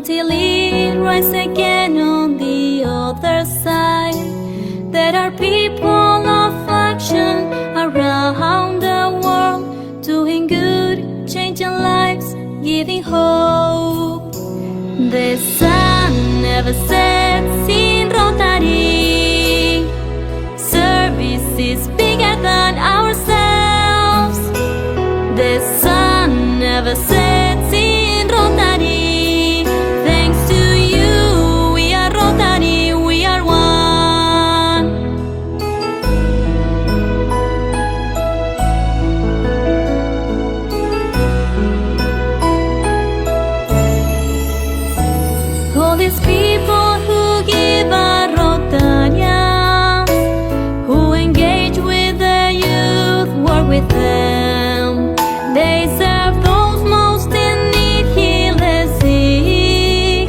until it rises again on the other side. There are people of action around the world, doing good, changing lives, giving hope. The sun never sets in Rotary. Service is bigger than ourselves. The sun never sets in Rotary. Thanks to you, we are Rotary, we are one. All these people who give a Rotarians, who engage with the youth, work with them. They serve those most in need, heal the sick,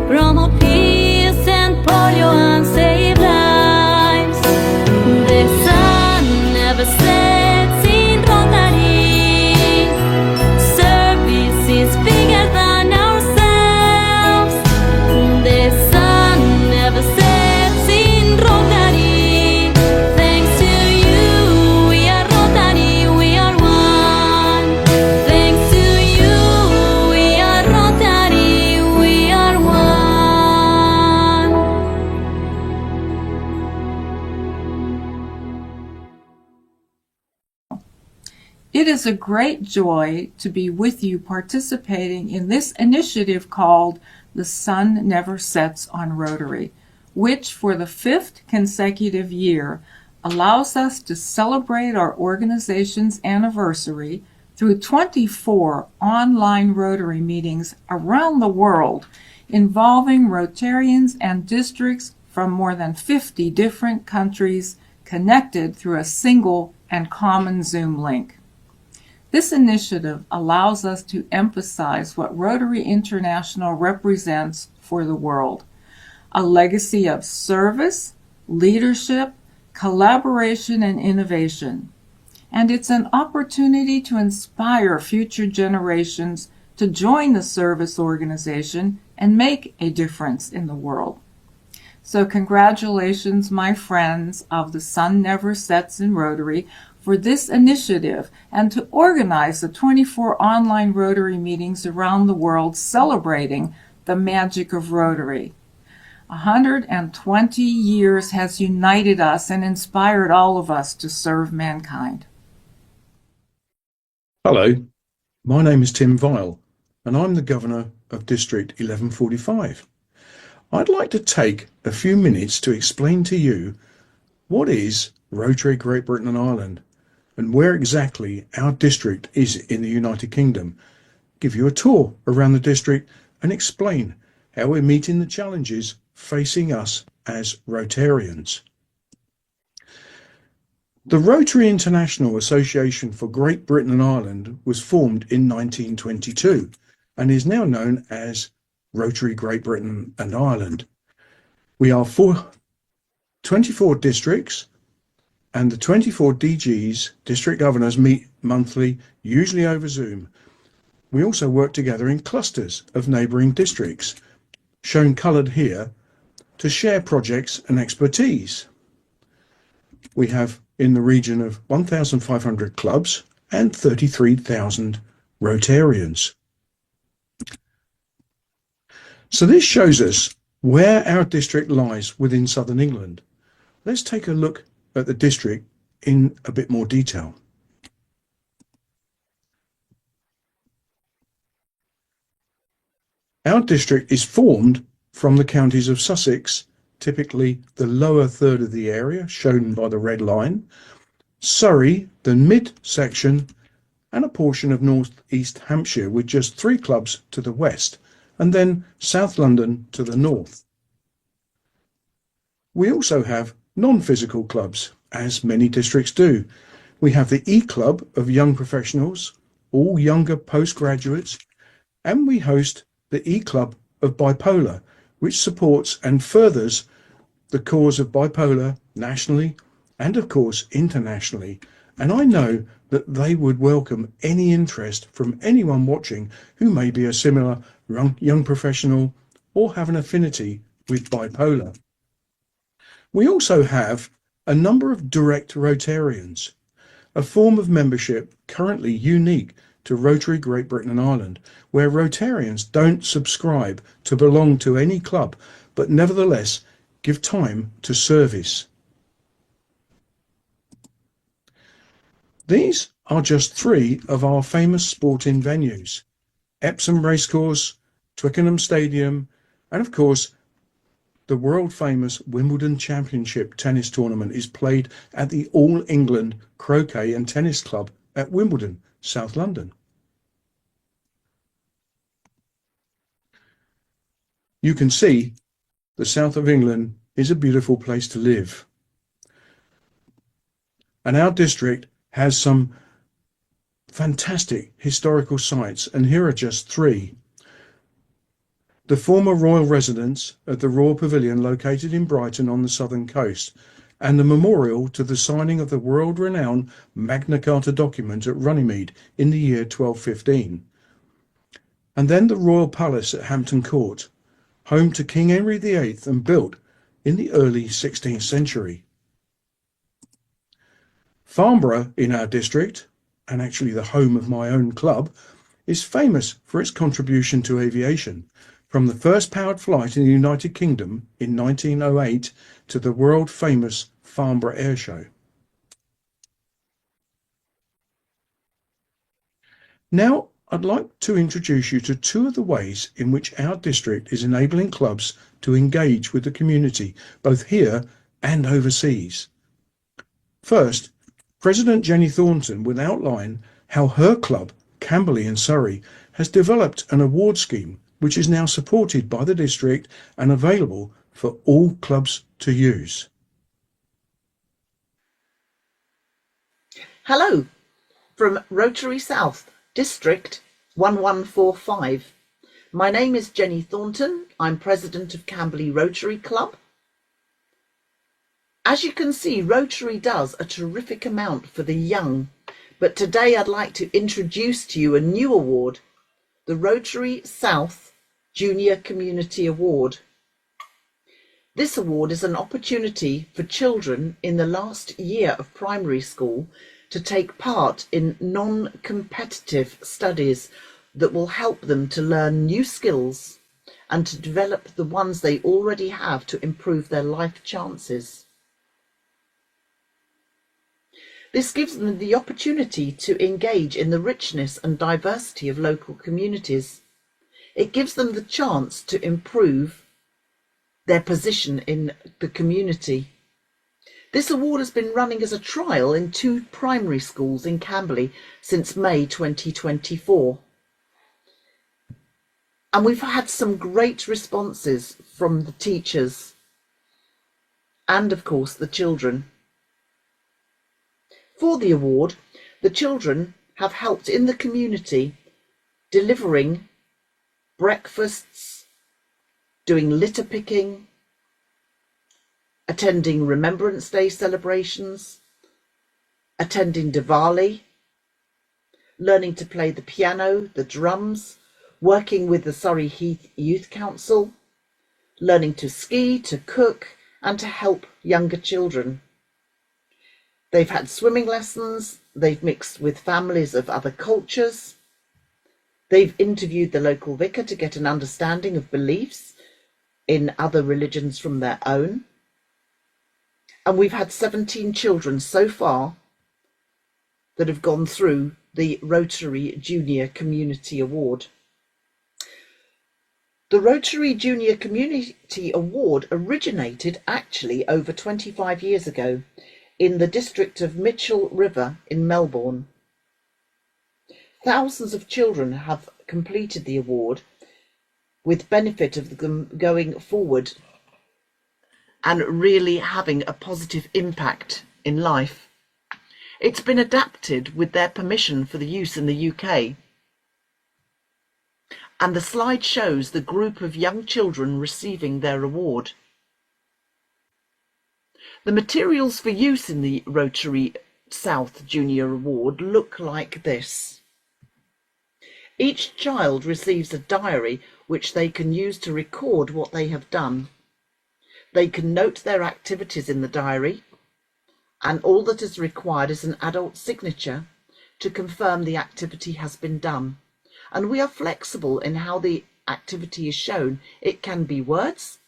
promote peace and polio and save lives. The sun never sets in Rotary. Service is bigger than ourselves. The sun never sets in Rotary. Thanks to you, we are Rotary, we are one. Thanks to you, we are Rotary, we are one. It is a great joy to be with you participating in this initiative called The Sun Never Sets on Rotary, which for the 5th consecutive year allows us to celebrate our organization's anniversary through 24 online Rotary meetings around the world involving Rotarians and districts from more than 50 different countries connected through a single and common Zoom link. This initiative allows us to emphasize what Rotary International represents for the world: a legacy of service, leadership, collaboration, and innovation. And it's an opportunity to inspire future generations to join the service organization and make a difference in the world. So congratulations, my friends of The Sun Never Sets in Rotary, for this initiative and to organize the 24 online Rotary meetings around the world celebrating the magic of Rotary. 120 years has united us and inspired all of us to serve mankind. Hello, my name is Tim Vile and I'm the Governor of District 1145. I'd like to take a few minutes to explain to you what is Rotary Great Britain and Ireland and where exactly our district is in the United Kingdom, give you a tour around the district and explain how we're meeting the challenges facing us as Rotarians. The Rotary International Association for Great Britain and Ireland was formed in 1922 and is now known as Rotary Great Britain and Ireland. We are 24 districts, and the 24 DGs, district governors, meet monthly, usually over Zoom. We also work together in clusters of neighbouring districts, shown coloured here, to share projects and expertise. We have in the region of 1,500 clubs and 33,000 Rotarians. So this shows us where our district lies within southern England. Let's take a look at the district in a bit more detail. Our district is formed from the counties of Sussex, typically the lower third of the area, shown by the red line, Surrey, the mid-section, and a portion of North East Hampshire with just 3 clubs to the west, and then South London to the north. We also have non-physical clubs, as many districts do. We have the E-Club of young professionals, all younger postgraduates, and we host the E-Club of Bipolar, which supports and furthers the cause of bipolar nationally and of course internationally. And I know that they would welcome any interest from anyone watching who may be a similar young professional or have an affinity with bipolar. We also have a number of direct Rotarians, a form of membership currently unique to Rotary Great Britain and Ireland, where Rotarians don't subscribe to belong to any club, but nevertheless give time to service. These are just three of our famous sporting venues: Epsom Racecourse, Twickenham Stadium, and of course the world famous Wimbledon Championship tennis tournament is played at the All England Croquet and Tennis Club at Wimbledon, South London. You can see the south of England is a beautiful place to live. And our district has some fantastic historical sites, and here are just three. The former royal residence of the Royal Pavilion located in Brighton on the southern coast, and the memorial to the signing of the world-renowned Magna Carta document at Runnymede in the year 1215. And then the Royal Palace at Hampton Court, home to King Henry VIII and built in the early 16th century. Farnborough in our district, and actually the home of my own club, is famous for its contribution to aviation, from the first powered flight in the United Kingdom in 1908 to the world-famous Farnborough Air Show. Now, I'd like to introduce you to two of the ways in which our district is enabling clubs to engage with the community, both here and overseas. First, President Jenny Thornton will outline how her club, Camberley in Surrey, has developed an award scheme which is now supported by the district and available for all clubs to use. Hello, from Rotary South, District 1145. My name is Jenny Thornton. I'm president of Camberley Rotary Club. As you can see, Rotary does a terrific amount for the young, but today I'd like to introduce to you a new award, the Rotary South Junior Community Award. This award is an opportunity for children in the last year of primary school to take part in non-competitive studies that will help them to learn new skills and to develop the ones they already have to improve their life chances. This gives them the opportunity to engage in the richness and diversity of local communities. It gives them the chance to improve their position in the community. This award has been running as a trial in 2 primary schools in Camberley since May 2024. And we've had some great responses from the teachers and, of course, the children. For the award, the children have helped in the community, delivering breakfasts, doing litter picking, attending Remembrance Day celebrations, attending Diwali, learning to play the piano, the drums, working with the Surrey Heath Youth Council, learning to ski, to cook, and to help younger children. They've had swimming lessons, they've mixed with families of other cultures, they've interviewed the local vicar to get an understanding of beliefs in other religions from their own. And we've had 17 children so far that have gone through the Rotary Junior Community Award. The Rotary Junior Community Award originated actually over 25 years ago in the district of Mitchell River in Melbourne. Thousands of children have completed the award with benefit of them going forward and really having a positive impact in life. It's been adapted with their permission for the use in the UK. And the slide shows the group of young children receiving their award. The materials for use in the Rotary South Junior Award look like this. Each child receives a diary which they can use to record what they have done. They can note their activities in the diary, and all that is required is an adult signature to confirm the activity has been done. And we are flexible in how the activity is shown. It can be words,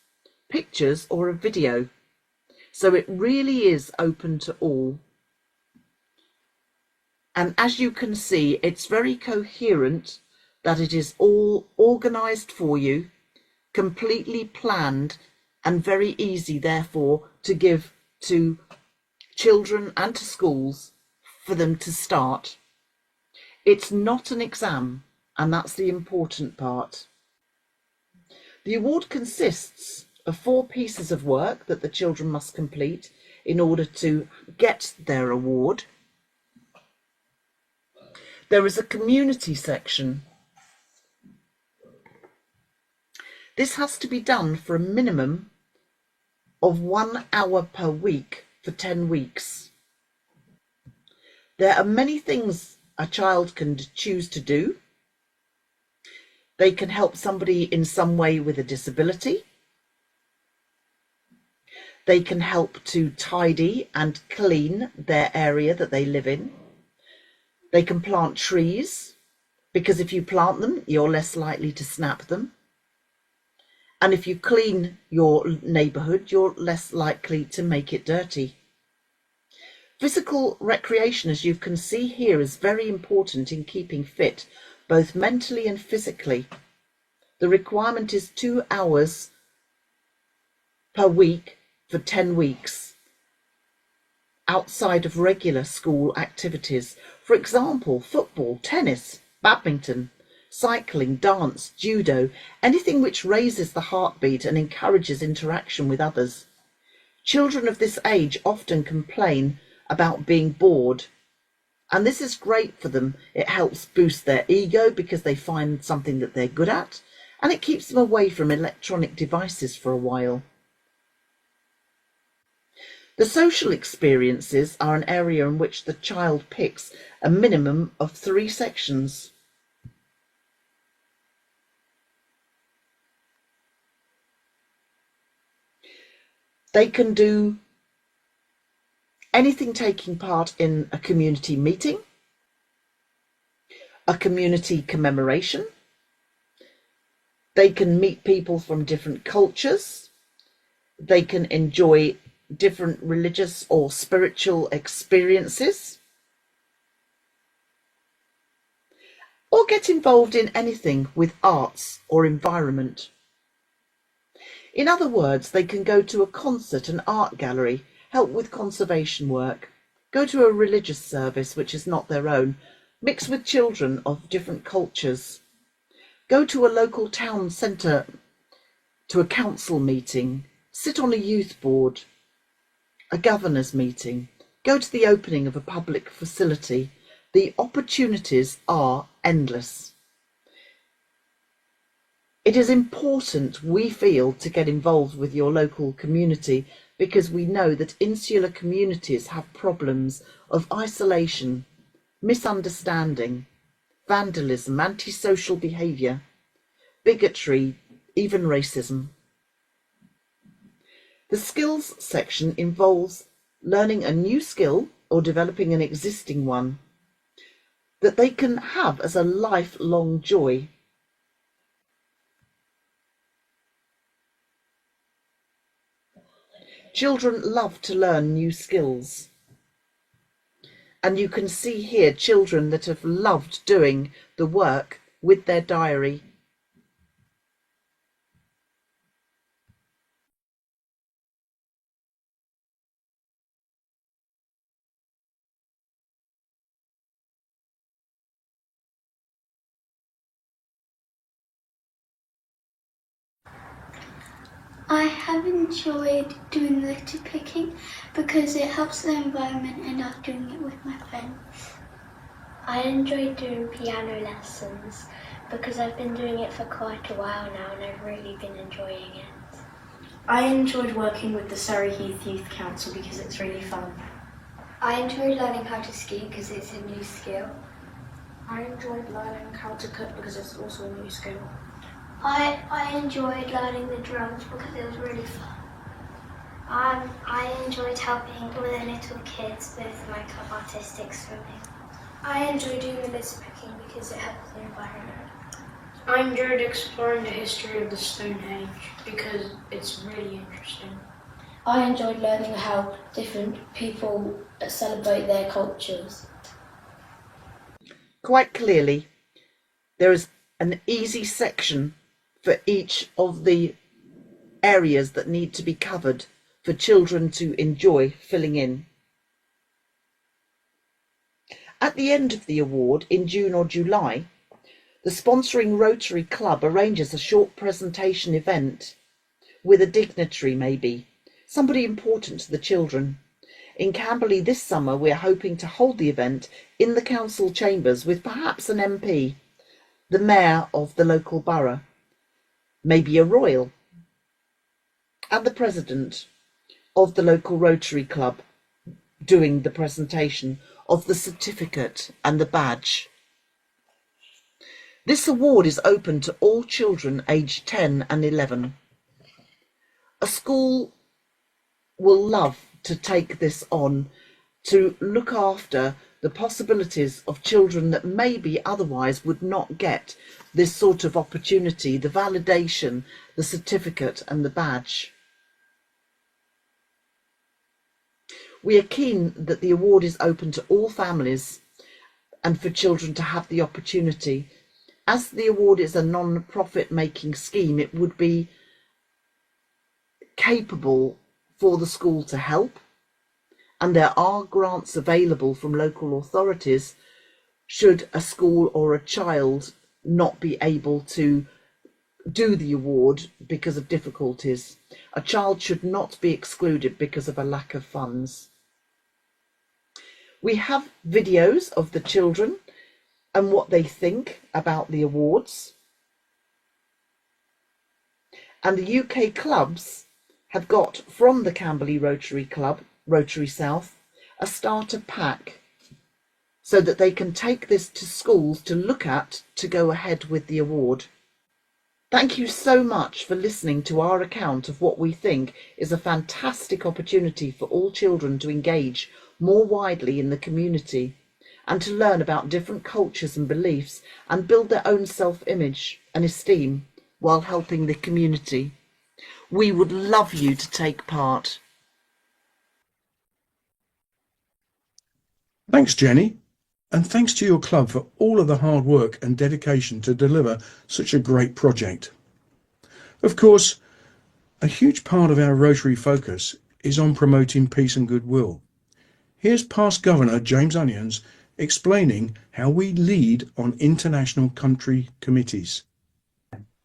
pictures, or a video. So it really is open to all. And as you can see, it's very coherent, that it is all organised for you, completely planned, and very easy, therefore, to give to children and to schools for them to start. It's not an exam, and that's the important part. The award consists of 4 pieces of work that the children must complete in order to get their award. There is a community section. This has to be done for a minimum of 1 hour per week for 10 weeks. There are many things a child can choose to do. They can help somebody in some way with a disability. They can help to tidy and clean their area that they live in. They can plant trees, because if you plant them, you're less likely to snap them. And if you clean your neighbourhood, you're less likely to make it dirty. Physical recreation, as you can see here, is very important in keeping fit, both mentally and physically. The requirement is 2 hours per week for 10 weeks, outside of regular school activities. For example, football, tennis, badminton, cycling, dance, judo, anything which raises the heartbeat and encourages interaction with others. Children of this age often complain about being bored, and this is great for them. It helps boost their ego because they find something that they're good at, and it keeps them away from electronic devices for a while. The social experiences are an area in which the child picks a minimum of 3 sections. They can do anything taking part in a community meeting, a community commemoration. They can meet people from different cultures. They can enjoy different religious or spiritual experiences, or get involved in anything with arts or environment. In other words, they can go to a concert, an art gallery, help with conservation work, go to a religious service which is not their own, mix with children of different cultures, go to a local town centre, to a council meeting, sit on a youth board, a governor's meeting, go to the opening of a public facility. The opportunities are endless. It is important, we feel, to get involved with your local community, because we know that insular communities have problems of isolation, misunderstanding, vandalism, antisocial behaviour, bigotry, even racism. The skills section involves learning a new skill or developing an existing one that they can have as a lifelong joy. Children love to learn new skills. And you can see here children that have loved doing the work with their diary. I have enjoyed doing litter picking because it helps the environment and I'm doing it with my friends. I enjoy doing piano lessons because I've been doing it for quite a while now and I've really been enjoying it. I enjoyed working with the Surrey Heath Youth Council because it's really fun. I enjoyed learning how to ski because it's a new skill. I enjoyed learning how to cook because it's also a new skill. I enjoyed learning the drums because it was really fun. I enjoyed helping all the little kids with my club artistic swimming. I enjoyed doing the litter picking because it helps the environment. I enjoyed exploring the history of the Stonehenge because it's really interesting. I enjoyed learning how different people celebrate their cultures. Quite clearly, there is an easy section for each of the areas that need to be covered for children to enjoy filling in. At the end of the award in June or July, the sponsoring Rotary Club arranges a short presentation event with a dignitary, maybe, somebody important to the children. In Camberley this summer, we're hoping to hold the event in the council chambers with perhaps an MP, the mayor of the local borough, maybe a royal, and the president of the local Rotary Club doing the presentation of the certificate and the badge. This award is open to all children aged 10 and 11. A school will love to take this on to look after the possibilities of children that maybe otherwise would not get this sort of opportunity, the validation, the certificate and the badge. We are keen that the award is open to all families and for children to have the opportunity. As the award is a non-profit making scheme, it would be capable for the school to help, and there are grants available from local authorities should a school or a child not be able to do the award because of difficulties. A child should not be excluded because of a lack of funds. We have videos of the children and what they think about the awards. And the UK clubs have got from the Camberley Rotary Club, Rotary South, a starter pack so that they can take this to schools to look at to go ahead with the award. Thank you so much for listening to our account of what we think is a fantastic opportunity for all children to engage more widely in the community and to learn about different cultures and beliefs and build their own self-image and esteem while helping the community. We would love you to take part. Thanks, Jenny. And thanks to your club for all of the hard work and dedication to deliver such a great project. Of course, a huge part of our Rotary focus is on promoting peace and goodwill. Here's past Governor James Onions explaining how we lead on international country committees.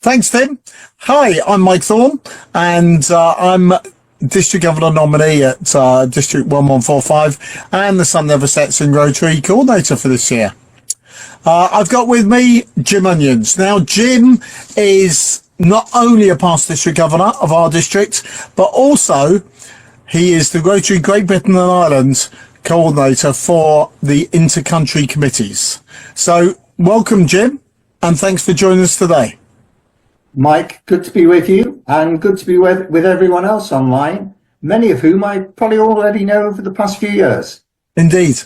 Thanks, Tim. Hi, I'm Mike Thorne, and I'm District Governor nominee at District 1145 and the Sun Never Sets in Rotary Coordinator for this year. I've got with me Jim Onions. Now, Jim is not only a past District Governor of our district, but also he is the Rotary Great Britain and Ireland Coordinator for the Inter-Country Committees. So, welcome, Jim, and thanks for joining us today. Mike, good to be with you and good to be with everyone else online, many of whom I probably already know over the past few years. Indeed.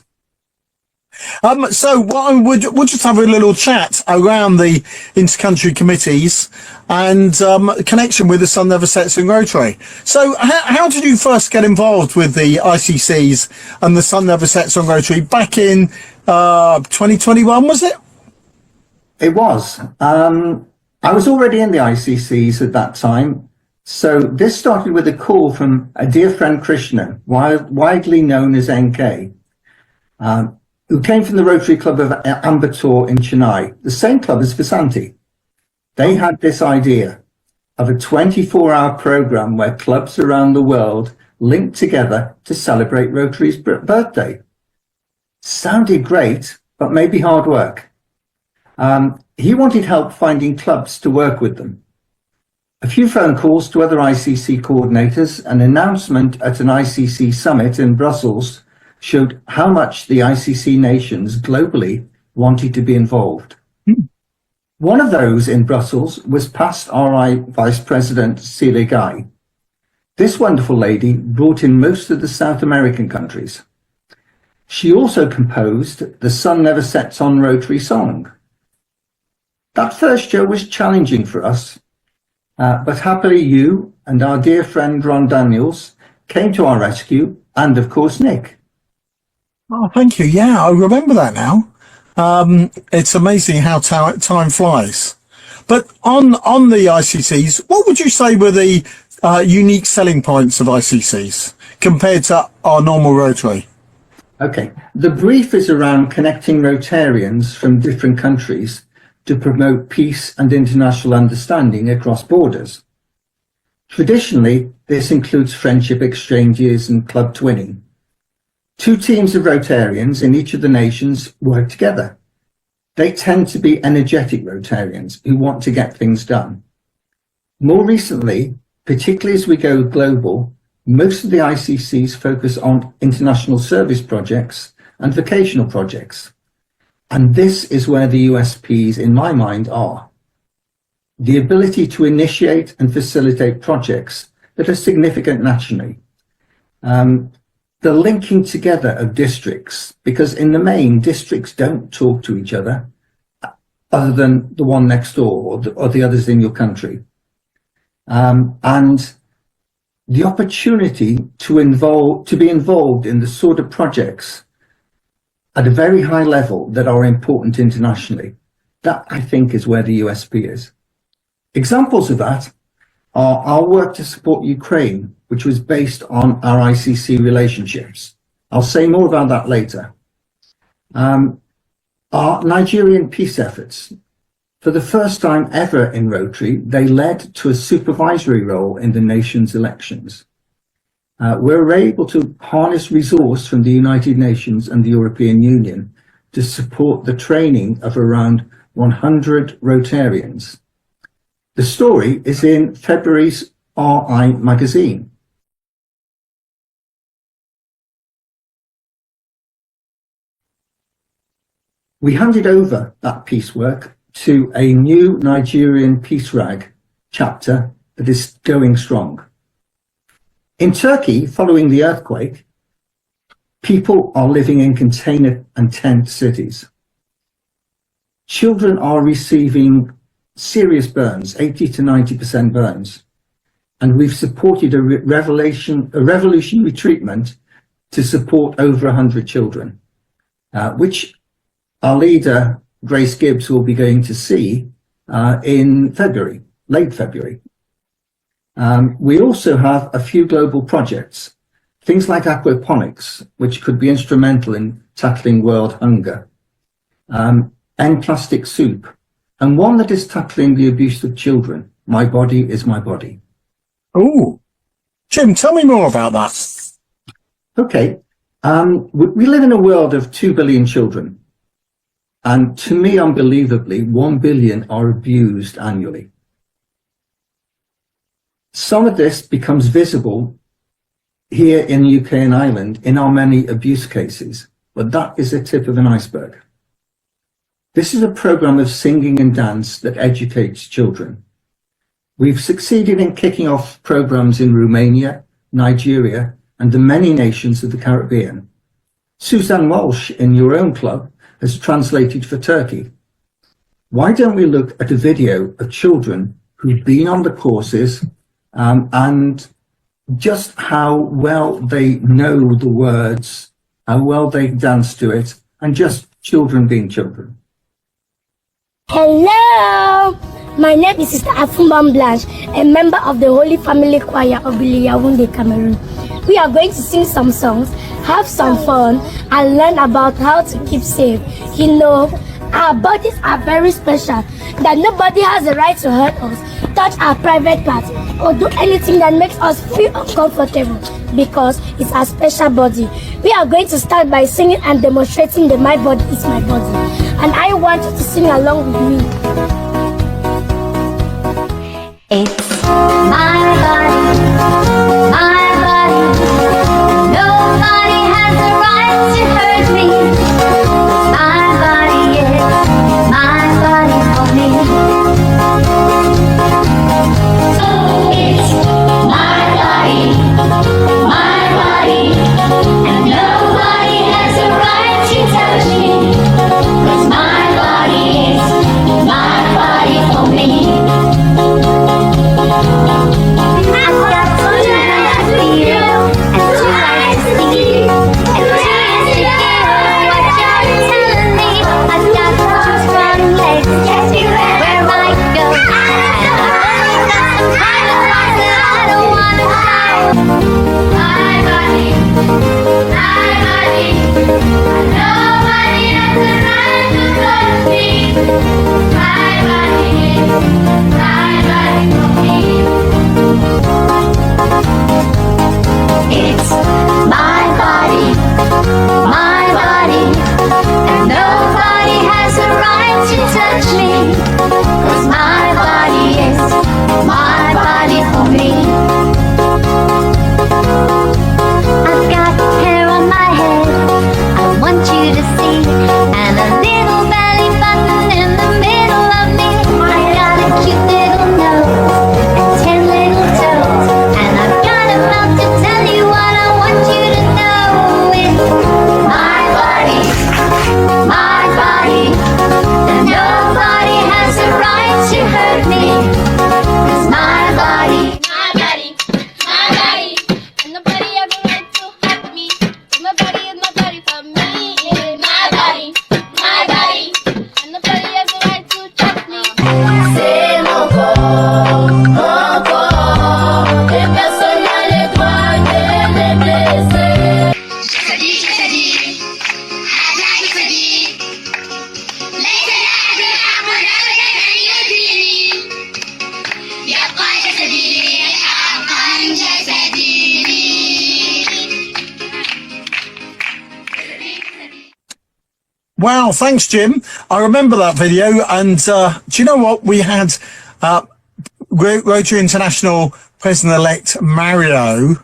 So we'll just have a little chat around the inter-country committees and connection with the Sun Never Sets in Rotary. So how did you first get involved with the ICCs and the Sun Never Sets in Rotary back in 2021, was it? It was. I was already in the ICCs at that time, so this started with a call from a dear friend Krishna, widely known as NK, who came from the Rotary Club of Ambattur in Chennai, the same club as Vasanti. They had this idea of a 24-hour program where clubs around the world linked together to celebrate Rotary's birthday. Sounded great, but maybe hard work. He wanted help finding clubs to work with them. A few phone calls to other ICC coordinators, an announcement at an ICC summit in Brussels showed how much the ICC nations globally wanted to be involved. One of those in Brussels was past RI Vice President Celia Guy. This wonderful lady brought in most of the South American countries. She also composed the Sun Never Sets on Rotary song. That first show was challenging for us, but happily you and our dear friend Ron Daniels came to our rescue, and of course Nick. Oh, thank you. Yeah, I remember that now. It's amazing how time flies. But on the ICCs, what would you say were the unique selling points of ICCs compared to our normal Rotary? Okay, the brief is around connecting Rotarians from different countries to promote peace and international understanding across borders. Traditionally, this includes friendship exchanges and club twinning. Two teams of Rotarians in each of the nations work together. They tend to be energetic Rotarians who want to get things done. More recently, particularly as we go global, most of the ICCs focus on international service projects and vocational projects. And this is where the USPs, in my mind, are. The ability to initiate and facilitate projects that are significant nationally. The linking together of districts, because in the main, districts don't talk to each other than the one next door or the others in your country. And the opportunity to be involved in the sort of projects at a very high level that are important internationally, that I think is where the USP is. Examples of that are our work to support Ukraine, which was based on our ICC relationships. I'll say more about that later. Our Nigerian peace efforts. For the first time ever in Rotary, they led to a supervisory role in the nation's elections. We're able to harness resource from the United Nations and the European Union to support the training of around 100 Rotarians. The story is in February's RI magazine. We handed over that piecework to a new Nigerian Peace Rag chapter that is going strong. In Turkey, following the earthquake, people are living in container and tent cities. Children are receiving serious burns, 80 to 90% burns. And we've supported a revolutionary treatment to support over 100 children, which our leader, Grace Gibbs, will be going to see in February, late February. We also have a few global projects, things like aquaponics, which could be instrumental in tackling world hunger, end plastic soup, and one that is tackling the abuse of children, My Body is My Body. Oh, Jim, tell me more about that. Okay, we live in a world of 2 billion children. And to me, unbelievably, 1 billion are abused annually. Some of this becomes visible here in the UK and Ireland in our many abuse cases, but that is the tip of an iceberg. This is a program of singing and dance that educates children. We've succeeded in kicking off programs in Romania, Nigeria, and the many nations of the Caribbean. Suzanne Walsh in your own club has translated for Turkey. Why don't we look at a video of children who've been on the courses and just how well they know the words, how well they dance to it, and just children being children. Hello, my name is Sister Afumbam Blanche, a member of the Holy Family Choir of Yaoundé, Cameroon. We are going to sing some songs, have some fun, and learn about how to keep safe. You know, our bodies are very special, that nobody has the right to hurt us, touch our private parts, or do anything that makes us feel uncomfortable, because it's our special body. We are going to start by singing and demonstrating the My Body is My Body. And I want you to sing along with me. It's my body, my body. Nobody has the right Wow, thanks, Jim. I remember that video, and do you know what? We had Rotary International President-elect Mario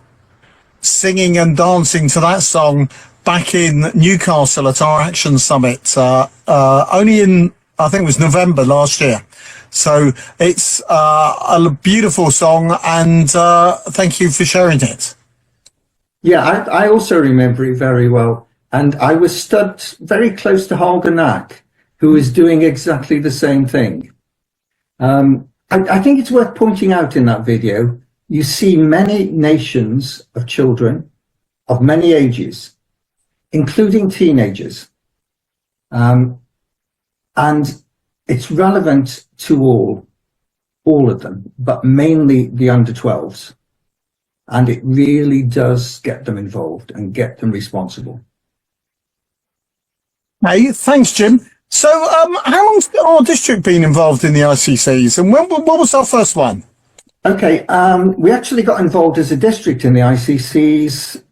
singing and dancing to that song back in Newcastle at our Action Summit, only in, I think it was November last year. So it's a beautiful song, and thank you for sharing it. Yeah, I also remember it very well. And I was stood very close to Holger Nack, who was doing exactly the same thing. I think it's worth pointing out in that video, you see many nations of children of many ages, including teenagers. And it's relevant to all of them, but mainly the under 12s. And it really does get them involved and get them responsible. Hey, thanks, Jim. So, how long's our district been involved in the ICCs, and what was our first one? Okay, we actually got involved as a district in the ICCs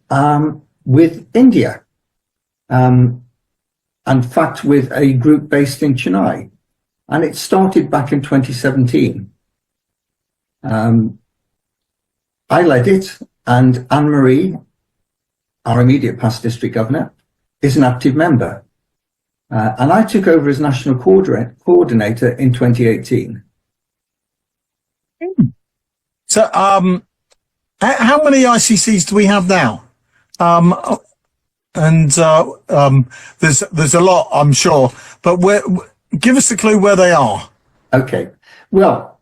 with India. In fact, with a group based in Chennai, and it started back in 2017. I led it, and Anne-Marie, our immediate past district governor, is an active member. And I took over as national coordinator in 2018. So, how many ICCs do we have now? There's a lot, I'm sure, but give us a clue where they are. Okay, well,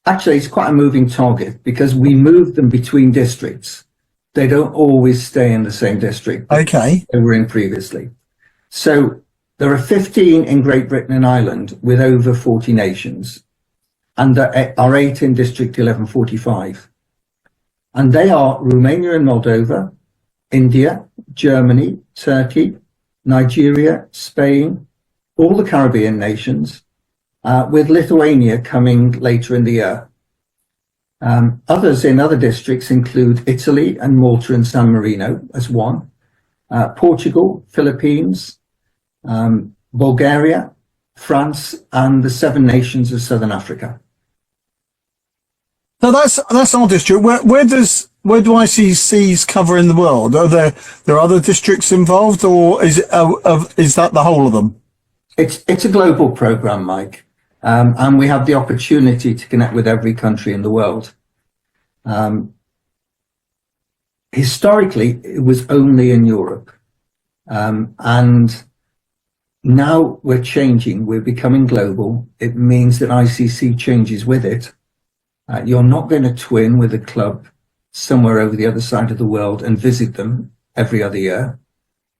actually, it's quite a moving target because we move them between districts. They don't always stay in the same district. Okay, they were in previously. So there are 15 in Great Britain and Ireland with over 40 nations, and there are 8 in District 1145. And they are Romania and Moldova, India, Germany, Turkey, Nigeria, Spain, all the Caribbean nations, with Lithuania coming later in the year. Others in other districts include Italy and Malta and San Marino as one, Portugal, Philippines, Bulgaria, France, and the 7 nations of Southern Africa. So that's our district. Where do ICCs cover in the world? Are there other districts involved, or is that the whole of them? It's a global program, Mike, and we have the opportunity to connect with every country in the world. Historically, it was only in Europe, and now we're changing. We're becoming global. It means that ICC changes with it. You're not going to twin with a club somewhere over the other side of the world and visit them every other year,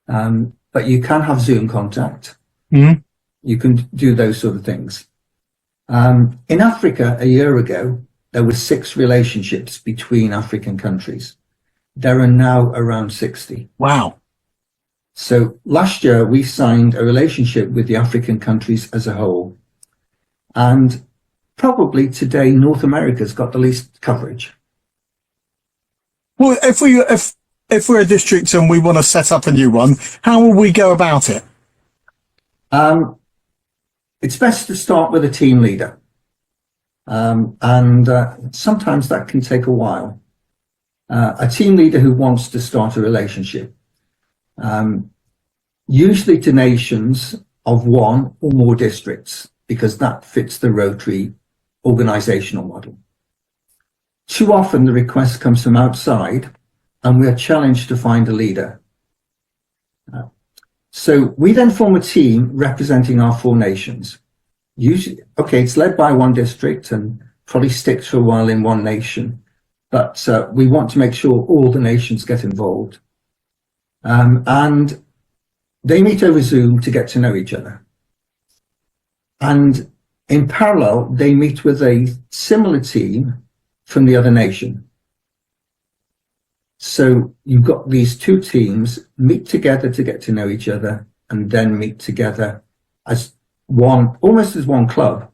but you can have Zoom contact. Mm-hmm. You can do those sort of things. In Africa, a year ago, there were 6 relationships between African countries. There are now around 60. Wow. So last year, we signed a relationship with the African countries as a whole. And probably today, North America's got the least coverage. Well, if we're a district and we want to set up a new one, how will we go about it? It's best to start with a team leader. And sometimes that can take a while. A team leader who wants to start a relationship. Usually to nations of 1 or more districts, because that fits the Rotary organizational model. Too often the request comes from outside and we are challenged to find a leader. So we then form a team representing our 4 nations. Usually, okay, it's led by 1 district and probably sticks for a while in 1 nation, but we want to make sure all the nations get involved. And they meet over Zoom to get to know each other. And in parallel, they meet with a similar team from the other nation. So you've got these 2 teams meet together to get to know each other and then meet together as one, almost as 1 club,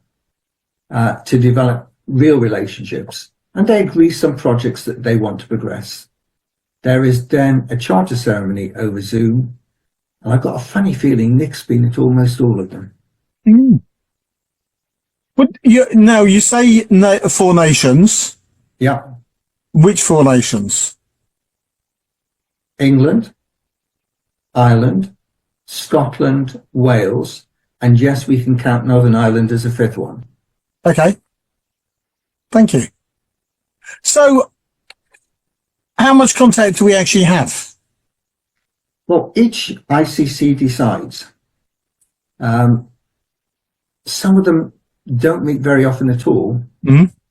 to develop real relationships. And they agree some projects that they want to progress. There is then a charter ceremony over Zoom, And I've got a funny feeling Nick's been at almost all of them. Mm. But you say 4 nations. Yeah. Which 4 nations? England, Ireland, Scotland, Wales, and yes, we can count Northern Ireland as a 5th one. Okay. Thank you. So, how much contact do we actually have? Well, each ICC decides. Some of them don't meet very often at all,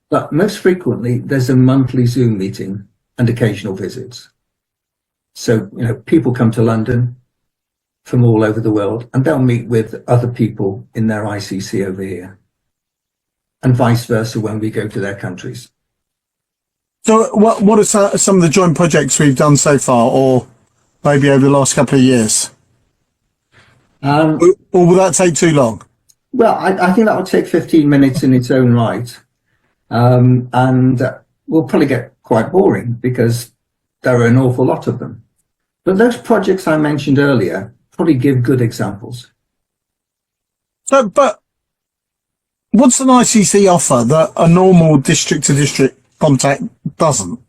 but most frequently there's a monthly Zoom meeting and occasional visits. So, people come to London from all over the world and they'll meet with other people in their ICC over here, and vice versa when we go to their countries. So what are some of the joint projects we've done so far, or maybe over the last couple of years? Or will that take too long? Well, I think that would take 15 minutes in its own right. And will probably get quite boring because there are an awful lot of them. But those projects I mentioned earlier probably give good examples. So, but what's an ICC offer that a normal district-to-district contact doesn't?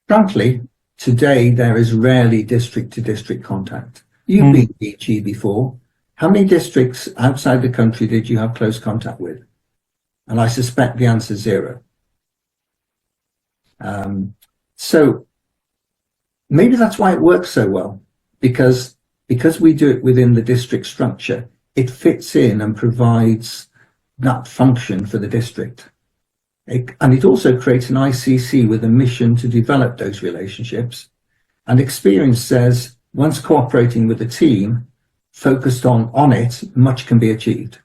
Frankly, today there is rarely district-to-district contact. You've been DG before. How many districts outside the country did you have close contact with? And I suspect the answer is 0. So maybe that's why it works so well, because we do it within the district structure, it fits in and provides that function for the district. And it also creates an ICC with a mission to develop those relationships. And experience says, once cooperating with a team focused on it, much can be achieved.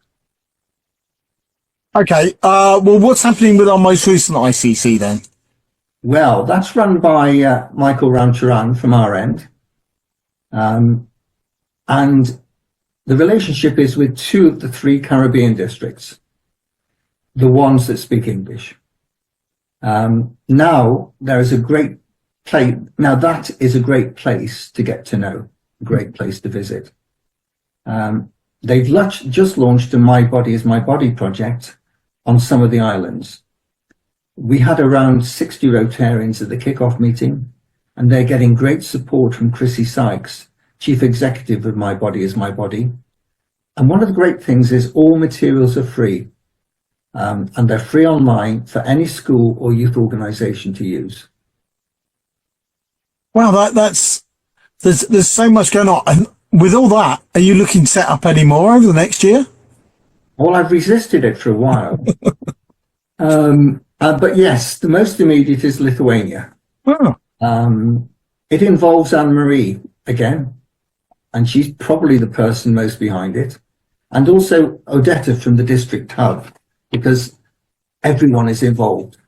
Okay, well, what's happening with our most recent ICC then? Well, that's run by Michael Ramcharan from our end. And the relationship is with 2 of the 3 Caribbean districts, the ones that speak English. Now there is a great place. Now that is a great place to get to know, a great place to visit. They've just launched a My Body is My Body project on some of the islands. We had around 60 Rotarians at the kick-off meeting, and they're getting great support from Chrissy Sykes, Chief Executive of My Body is My Body. And one of the great things is all materials are free, and they're free online for any school or youth organisation to use. Wow, there's so much going on. And with all that, are you looking to set up any more over the next year? Well, I've resisted it for a while. But yes, the most immediate is Lithuania. Oh. It involves Anne-Marie again, and she's probably the person most behind it. And also Odetta from the district hub, because everyone is involved.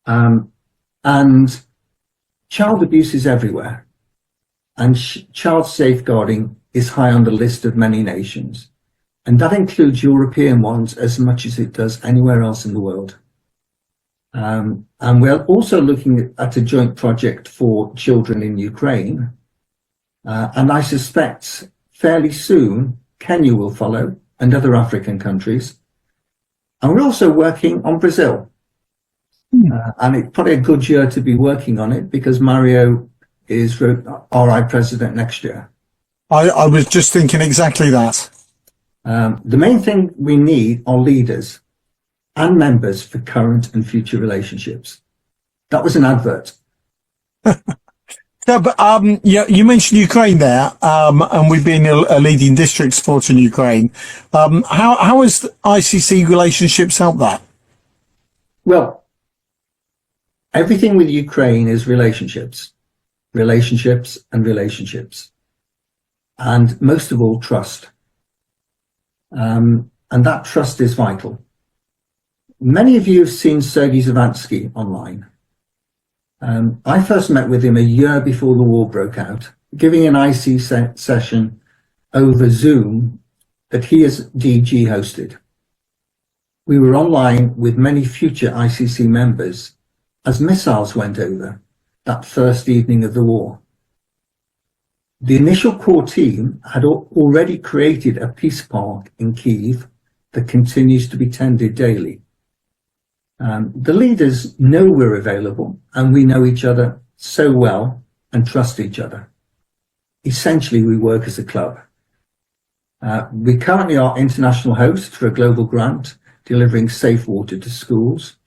And child abuse is everywhere. And child safeguarding is high on the list of many nations. And that includes European ones as much as it does anywhere else in the world. And we're also looking at a joint project for children in Ukraine. And I suspect fairly soon, Kenya will follow, and other African countries. And we're also working on Brazil. And it's probably a good year to be working on it because Mario is RI president next year. I was just thinking exactly that. The main thing we need are leaders and members for current and future relationships. That was an advert. Yeah, but you mentioned Ukraine there, and we've been a leading district supporting Ukraine. How has the ICC relationships helped that? Well, everything with Ukraine is relationships, relationships and relationships. And most of all, trust. And that trust is vital. Many of you have seen Sergei Zavansky online. I first met with him a year before the war broke out, giving an IC session over Zoom that he as DG hosted. We were online with many future ICC members as missiles went over that first evening of the war. The initial core team had already created a peace park in Kyiv that continues to be tended daily. The leaders know we're available and we know each other so well and trust each other. Essentially, we work as a club. We currently are international hosts for a global grant delivering safe water to schools,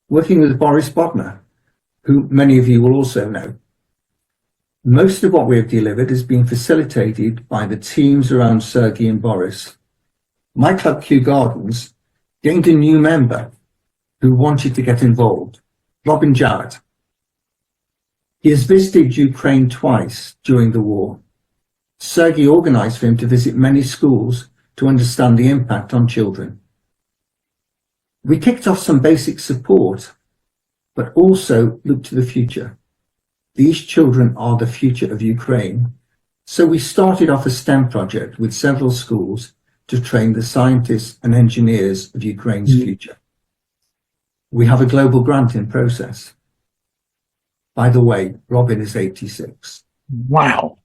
working with Boris Bodnar, who many of you will also know. Most of what we have delivered has been facilitated by the teams around Sergei and Boris. My club, Kew Gardens, gained a new member who wanted to get involved, Robin Jarrett. He has visited Ukraine twice during the war. Sergei organised for him to visit many schools to understand the impact on children. We kicked off some basic support, but also looked to the future. These children are the future of Ukraine, so we started off a STEM project with several schools to train the scientists and engineers of Ukraine's future. We have a global grant in process. By the way, Robin is 86. Wow.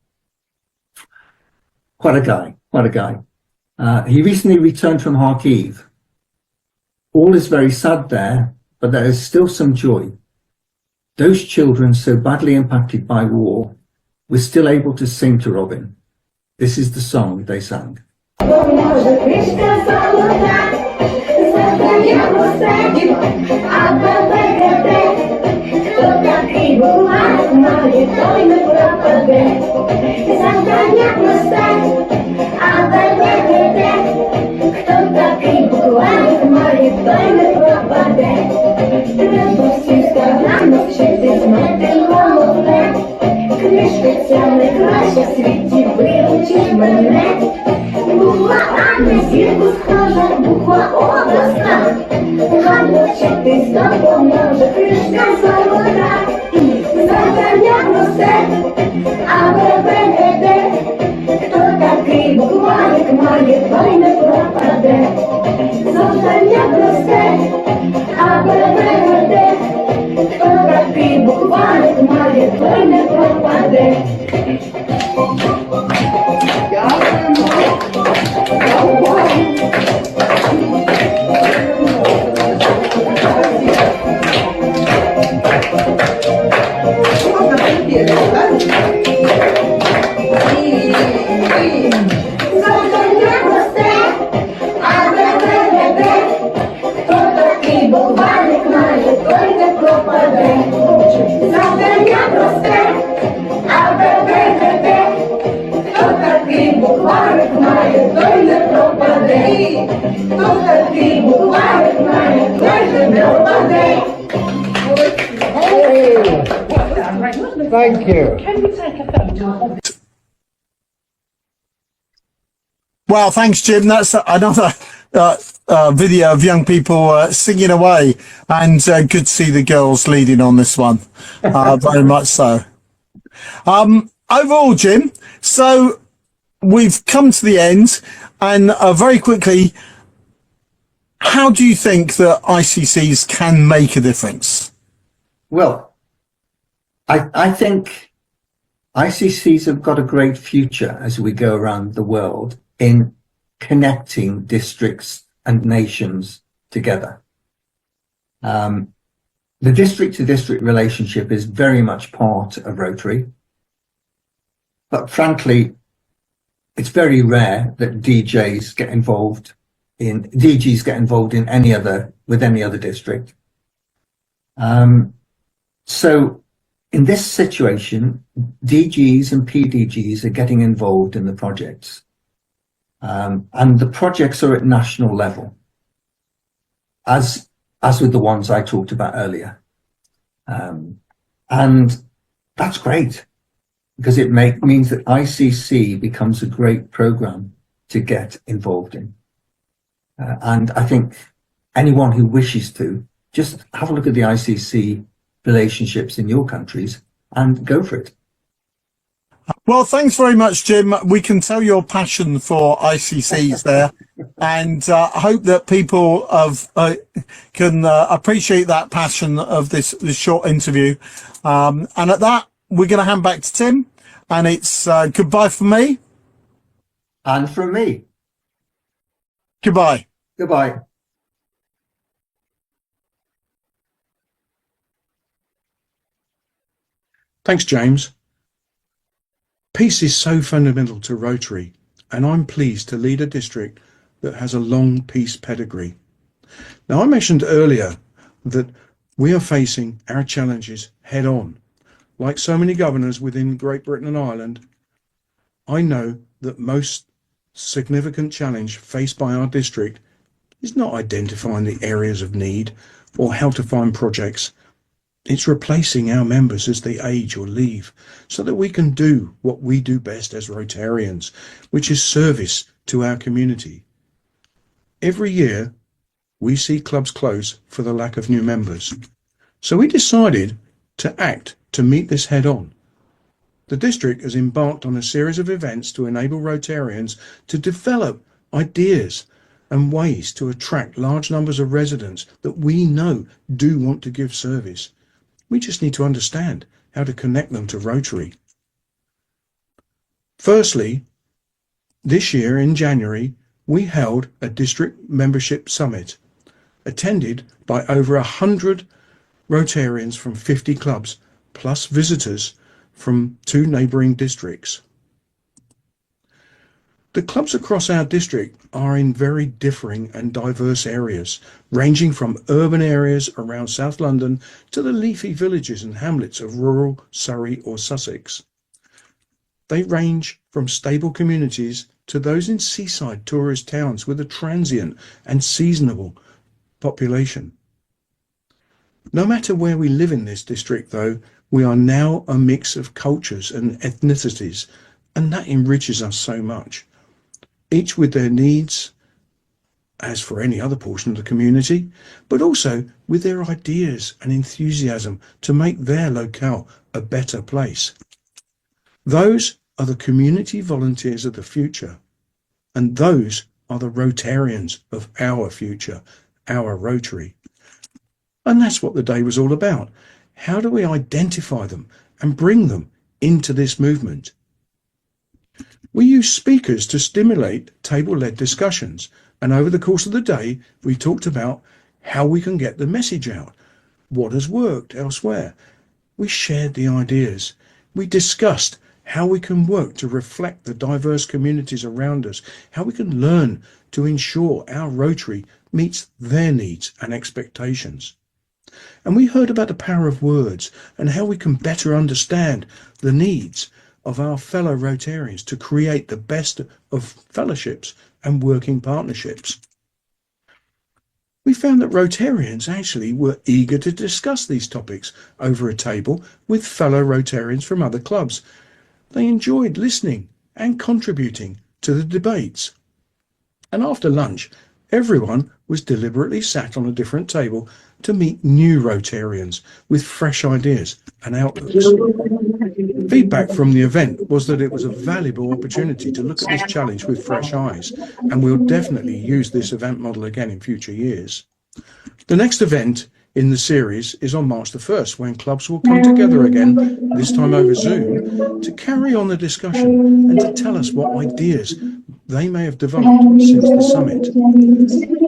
Quite a guy, quite a guy. He recently returned from Kharkiv. All is very sad there, but there is still some joy. Those children so badly impacted by war were still able to sing to Robin. This is the song they sang. Thank you. Can we take a photo? Well, thanks, Jim. That's another video of young people singing away, and good to see the girls leading on this one. Very much so. Overall, Jim, so we've come to the end, and very quickly, how do you think that ICCs can make a difference? Well, I think ICCs have got a great future as we go around the world in connecting districts and nations together. The district-to-district relationship is very much part of Rotary, but frankly, it's very rare that DGs get involved in any other district. So in this situation, DGs and PDGs are getting involved in the projects. And the projects are at national level, as with the ones I talked about earlier. And that's great, because it means that ICC becomes a great program to get involved in. And I think anyone who wishes to, just have a look at the ICC relationships in your countries and go for it. Well, thanks very much, Jim. We can tell your passion for ICCs there, and hope that people can appreciate that passion of this short interview. And at that, we're going to hand back to Tim, And it's goodbye from me. And from me. Goodbye. Goodbye. Thanks, James. Peace is so fundamental to Rotary, and I'm pleased to lead a district that has a long peace pedigree. Now, I mentioned earlier that we are facing our challenges head on. Like so many governors within Great Britain and Ireland, I know that most significant challenge faced by our district is not identifying the areas of need or how to find projects. It's replacing our members as they age or leave so that we can do what we do best as Rotarians, which is service to our community. Every year, we see clubs close for the lack of new members. So we decided to act to meet this head on. The district has embarked on a series of events to enable Rotarians to develop ideas and ways to attract large numbers of residents that we know do want to give service. We just need to understand how to connect them to Rotary. Firstly, this year in January, we held a district membership summit, attended by over 100 Rotarians from 50 clubs, plus visitors from 2 neighbouring districts. The clubs across our district are in very differing and diverse areas, ranging from urban areas around South London to the leafy villages and hamlets of rural Surrey or Sussex. They range from stable communities to those in seaside tourist towns with a transient and seasonal population. No matter where we live in this district, though, we are now a mix of cultures and ethnicities, and that enriches us so much. Each with their needs, as for any other portion of the community, but also with their ideas and enthusiasm to make their locale a better place. Those are the community volunteers of the future, and those are the Rotarians of our future, our Rotary. And that's what the day was all about. How do we identify them and bring them into this movement? We use speakers to stimulate table-led discussions, and over the course of the day, we talked about how we can get the message out, what has worked elsewhere. We shared the ideas. We discussed how we can work to reflect the diverse communities around us, how we can learn to ensure our Rotary meets their needs and expectations. And we heard about the power of words and how we can better understand the needs of our fellow Rotarians to create the best of fellowships and working partnerships. We found that Rotarians actually were eager to discuss these topics over a table with fellow Rotarians from other clubs. They enjoyed listening and contributing to the debates. And after lunch, everyone was deliberately sat on a different table to meet new Rotarians with fresh ideas and outlooks. Feedback from the event was that it was a valuable opportunity to look at this challenge with fresh eyes, and we'll definitely use this event model again in future years. The next event in the series is on March the 1st, when clubs will come together again, this time over Zoom, to carry on the discussion and to tell us what ideas they may have developed since the summit.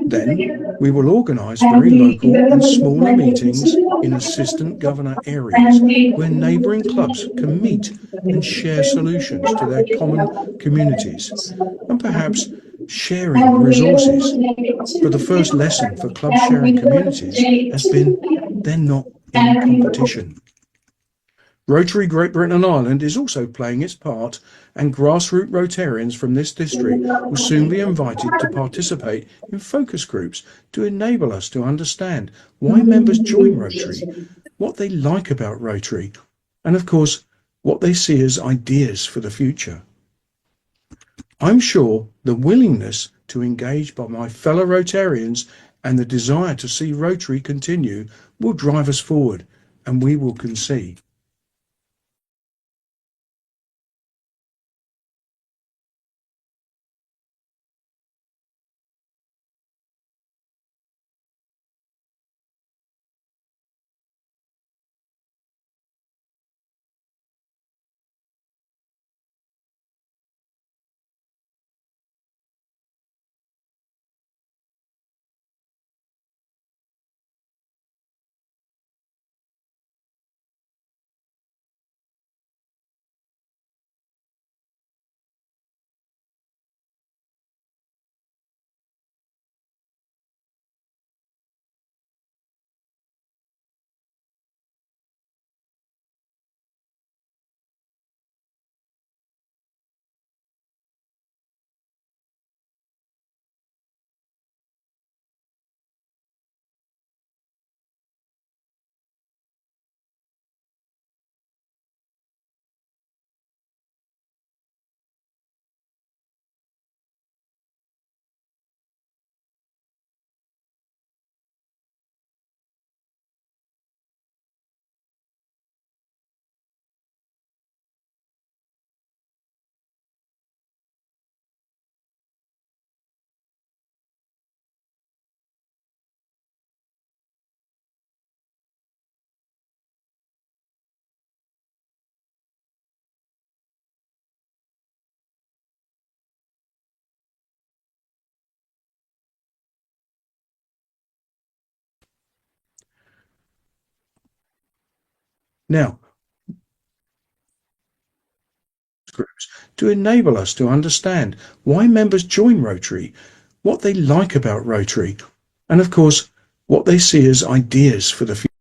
Then we will organise very local and smaller meetings in assistant governor areas where neighbouring clubs can meet and share solutions to their common communities and perhaps sharing resources. But the first lesson for club sharing communities has been they're not in competition. Rotary Great Britain and Ireland is also playing its part, and grassroots Rotarians from this district will soon be invited to participate in focus groups to enable us to understand why members join Rotary, what they like about Rotary, and of course, what they see as ideas for the future. I'm sure the willingness to engage by my fellow Rotarians and the desire to see Rotary continue will drive us forward, and we will concede. Now, groups to enable us to understand why members join Rotary, what they like about Rotary, and of course, what they see as ideas for the future.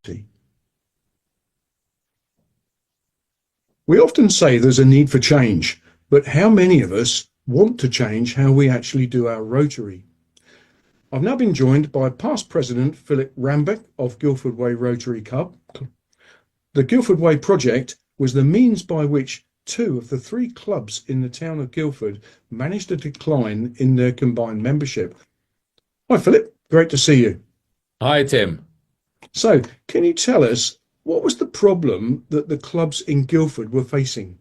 We often say there's a need for change, but how many of us want to change how we actually do our Rotary? I've now been joined by past President Philip Rambeck of Guildford Way Rotary Club. The Guildford Way project was the means by which 2 of the 3 clubs in the town of Guildford managed a decline in their combined membership. Hi, Philip. Great to see you. Hi, Tim. So, can you tell us what was the problem that the clubs in Guildford were facing?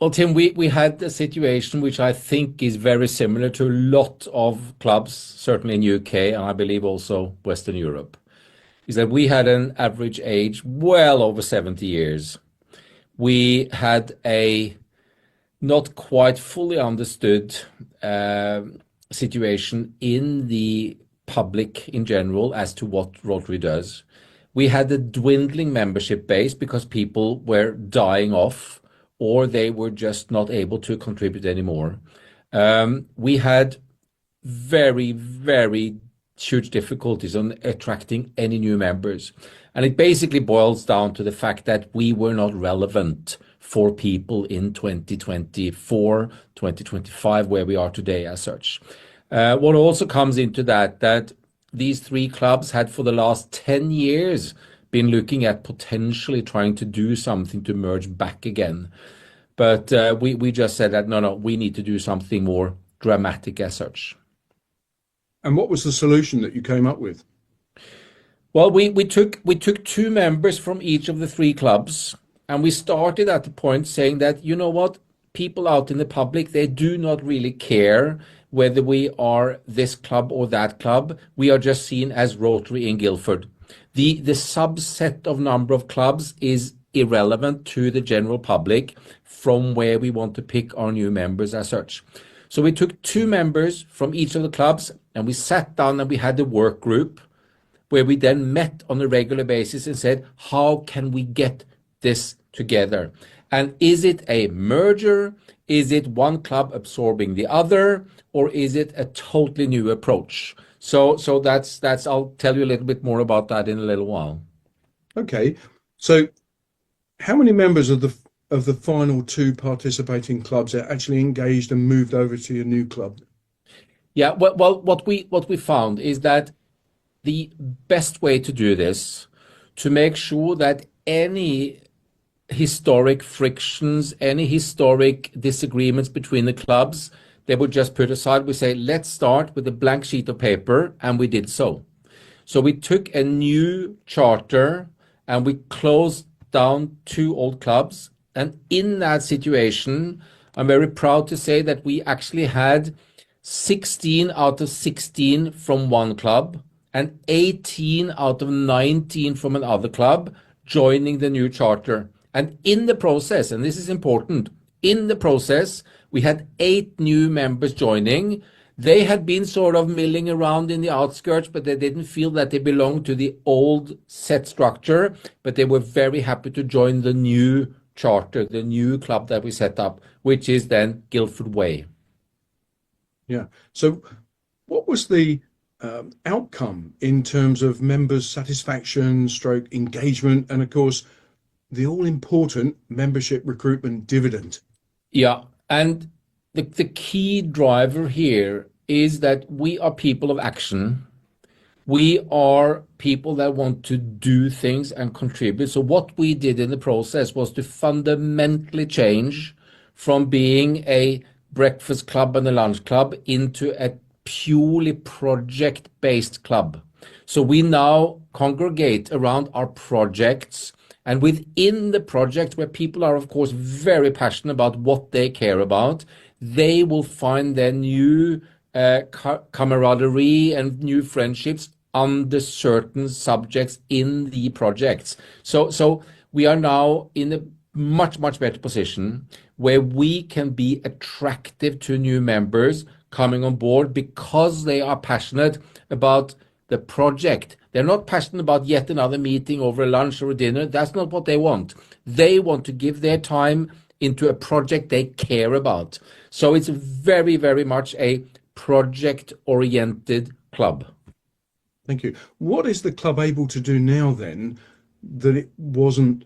Well, Tim, we had a situation which I think is very similar to a lot of clubs, certainly in UK, and I believe also Western Europe, is that we had an average age well over 70 years. We had a not quite fully understood situation in the public in general as to what Rotary does. We had a dwindling membership base because people were dying off or they were just not able to contribute anymore. We had very, very huge difficulties on attracting any new members. And it basically boils down to the fact that we were not relevant for people in 2024, 2025, where we are today as such. What also comes into that these 3 clubs had for the last 10 years been looking at potentially trying to do something to merge back again. But we just said that, no, we need to do something more dramatic as such. And what was the solution that you came up with? Well, we took 2 members from each of the 3 clubs, and we started at the point saying that, you know what, people out in the public, they do not really care whether we are this club or that club. We are just seen as Rotary in Guildford. The subset of number of clubs is irrelevant to the general public from where we want to pick our new members as such. So we took 2 members from each of the clubs and we sat down and we had a work group where we then met on a regular basis and said, how can we get this together? And is it a merger? Is it one club absorbing the other? Or is it a totally new approach? So that's I'll tell you a little bit more about that in a little while. Okay. So how many members of the final 2 participating clubs are actually engaged and moved over to your new club? Yeah, well, what we found is that the best way to do this, to make sure that any historic frictions, any historic disagreements between the clubs, they would just put aside. We say, let's start with a blank sheet of paper, and we did so. So we took a new charter and we closed down 2 old clubs. And in that situation, I'm very proud to say that we actually had 16 out of 16 from one club and 18 out of 19 from another club joining the new charter. And in the process, and this is important, in the process, we had 8 new members joining. They had been sort of milling around in the outskirts, but they didn't feel that they belonged to the old set structure, but they were very happy to join the new charter, the new club that we set up, which is then Guildford Way. Yeah. So what was the outcome in terms of members' satisfaction, stroke engagement, and of course, the all-important membership recruitment dividend? Yeah, and the key driver here is that we are people of action. We are people that want to do things and contribute. So what we did in the process was to fundamentally change from being a breakfast club and a lunch club into a purely project-based club. So we now congregate around our projects, and within the project, where people are, of course, very passionate about what they care about, they will find their new camaraderie and new friendships under certain subjects in the projects. So we are now in a much, much better position where we can be attractive to new members coming on board because they are passionate about the project. They're not passionate about yet another meeting over a lunch or a dinner. That's not what they want. They want to give their time into a project they care about. So it's very, very much a project-oriented club. Thank you. What is the club able to do now then that it wasn't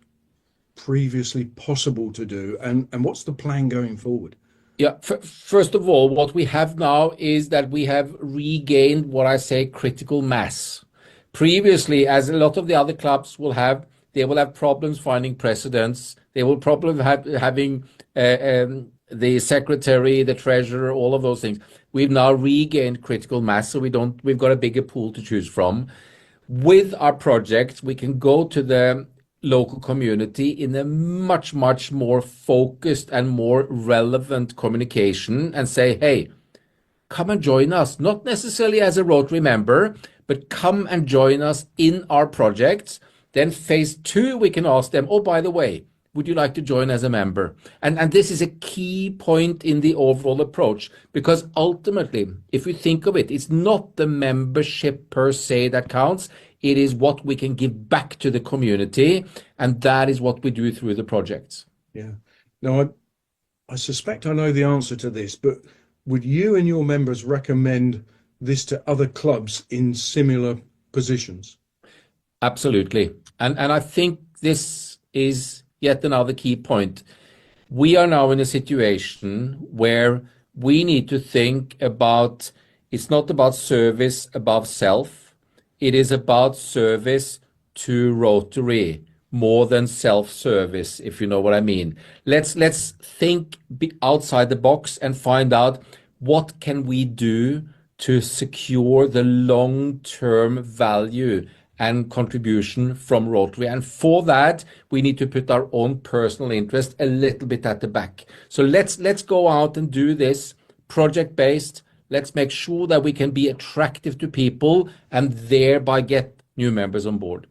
previously possible to do? And what's the plan going forward? Yeah, first of all, what we have now is that we have regained what I say critical mass. Previously, as a lot of the other clubs will have, they will have problems finding presidents. They will probably having the secretary, the treasurer, all of those things. We've now regained critical mass, so we've got a bigger pool to choose from. With our projects, we can go to the local community in a much, much more focused and more relevant communication and say, hey, come and join us, not necessarily as a Rotary member, but come and join us in our projects. Then phase 2, we can ask them, oh, by the way, would you like to join as a member? And this is a key point in the overall approach, because ultimately, if you think of it, it's not the membership per se that counts. It is what we can give back to the community, and that is what we do through the projects. Yeah. Now, I suspect I know the answer to this, but would you and your members recommend this to other clubs in similar positions? Absolutely. And I think this is yet another key point. We are now in a situation where we need to think about, it's not about service above self. It is about service to Rotary more than self-service, if you know what I mean. Let's think outside the box and find out what can we do to secure the long-term value and contribution from Rotary. And for that, we need to put our own personal interest a little bit at the back. So let's go out and do this project-based. Let's make sure that we can be attractive to people and thereby get new members on board.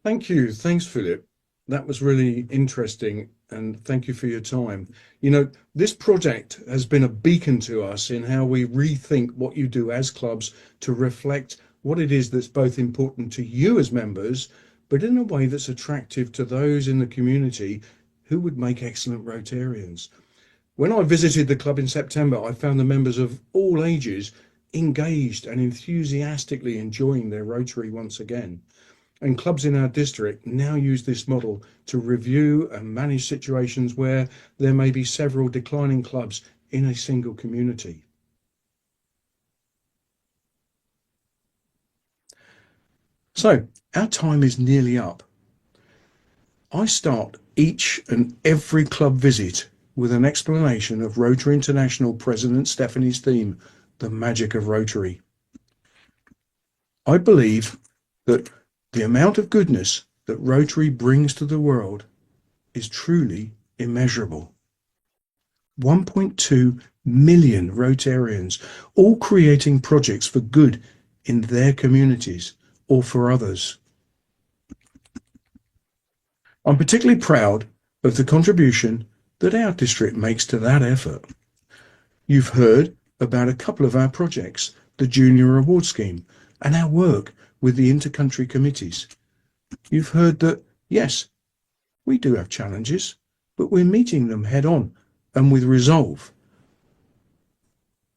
Thank you. Thanks, Philip. That was really interesting. And thank you for your time. You know, this project has been a beacon to us in how we rethink what you do as clubs to reflect what it is that's both important to you as members, but in a way that's attractive to those in the community who would make excellent Rotarians. When I visited the club in September, I found the members of all ages engaged and enthusiastically enjoying their Rotary once again. And clubs in our district now use this model to review and manage situations where there may be several declining clubs in a single community. So our time is nearly up. I start each and every club visit with an explanation of Rotary International President Stephanie's theme, the magic of Rotary. I believe that the amount of goodness that Rotary brings to the world is truly immeasurable. 1.2 million Rotarians, all creating projects for good in their communities or for others. I'm particularly proud of the contribution that our district makes to that effort. You've heard about a couple of our projects, the Junior Award Scheme, and our work with the inter-country committees. You've heard that, yes, we do have challenges, but we're meeting them head on and with resolve.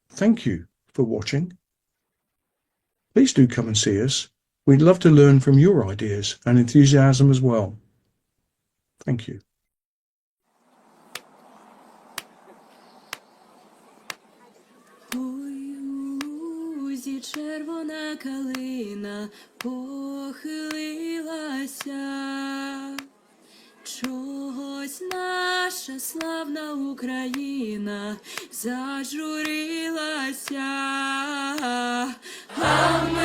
Thank you for watching. Please do come and see us. We'd love to learn from your ideas and enthusiasm as well. Thank you. Червона калина похилилася, чогось наша славна Україна зажурилася, а ми